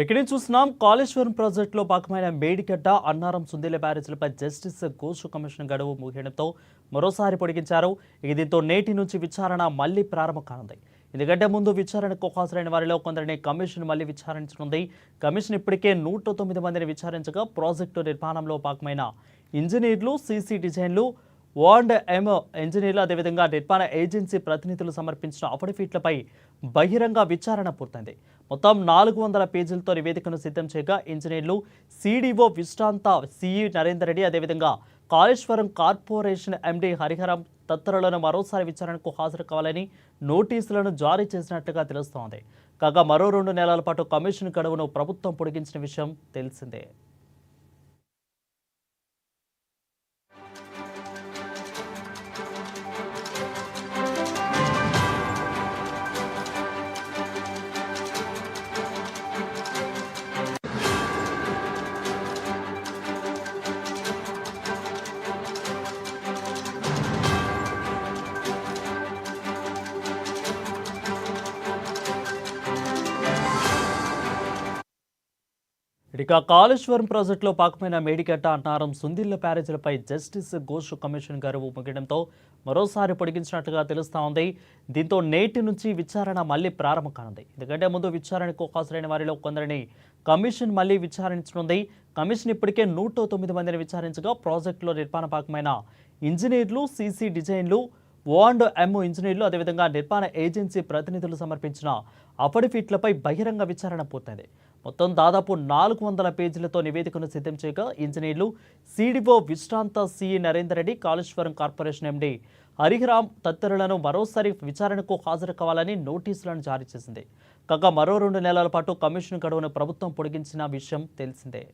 ఇక్కడికి చూస్తున్నాం కాళేశ్వరం ప్రాజెక్టులో భాగమైన మేడిగడ్డ అన్నారం సుందిల బ్యారేజీలపై జస్టిస్ ఘోష్ కమిషన్ గడువు ముగియడంతో మరోసారి పొడిగించారు. దీంతో నేటి నుంచి విచారణ మళ్లీ ప్రారంభం కానుంది. ఎందుకంటే ముందు విచారణకు హాజరైన వారిలో కొందరిని కమిషన్ మళ్లీ విచారించనుంది. కమిషన్ ఇప్పటికే 109 మందిని విచారించగా ప్రాజెక్టు నిర్మాణంలో భాగమైన ఇంజనీర్లు, సీసీ డిజైన్లు, O&M ఇంజనీర్లు, అదేవిధంగా నిర్మాణ ఏజెన్సీ ప్రతినిధులు సమర్పించిన అఫిడవిట్లపై బహిరంగ విచారణ పూర్తయింది. మొత్తం 400 పేజీలతో నివేదికను సిద్ధం చేయగా ఇంజనీర్లు, CDO విశ్రాంత CE నరేందర్ రెడ్డి, అదేవిధంగా కాళేశ్వరం కార్పొరేషన్ MD హరిహరం తదితరులను మరోసారి విచారణకు హాజరు కావాలని నోటీసులను జారీ చేసినట్లుగా తెలుస్తోంది. కాగా మరో 2 నెలల పాటు కమిషన్ గడువును ప్రభుత్వం పొడిగించిన విషయం తెలిసిందే. ఇక కాళేశ్వరం ప్రాజెక్టులో భాగమైన మేడిగడ్డ అన్నారం సుందిళ్ల బ్యారేజీలపై జస్టిస్ ఘోష్ కమిషన్ గడువు ముగియడంతో మరోసారి పొడిగించినట్లుగా తెలుస్తోంది. దీంతో నేటి నుంచి విచారణ మళ్లీ ప్రారంభం కానుంది. ఎందుకంటే ముందు విచారణకు హాజరైన వారిలో కొందరిని కమిషన్ మళ్లీ విచారించనుంది. కమిషన్ ఇప్పటికే 109 మందిని విచారించగా ప్రాజెక్టులో నిర్మాణ భాగమైన ఇంజనీర్లు, సీసీ డిజైన్లు, O&M ఇంజనీర్లు, అదేవిధంగా నిర్మాణ ఏజెన్సీ ప్రతినిధులు సమర్పించిన అఫిడవిట్లపై బహిరంగ విచారణ పూర్తయింది. మొత్తం దాదాపు 400 పేజీలతో నివేదికను సిద్ధం చేయగా ఇంజనీర్లు, CDO విశ్రాంత CE Narender Reddy, Kaleshwaram corporation MD హరిహరాం తదితరులను మరోసారి విచారణకు హాజరు కావాలని నోటీసులను జారీ చేసింది. కాగా మరో 2 నెలల పాటు కమిషన్ గడువును ప్రభుత్వం పొడిగించిన విషయం తెలిసిందే.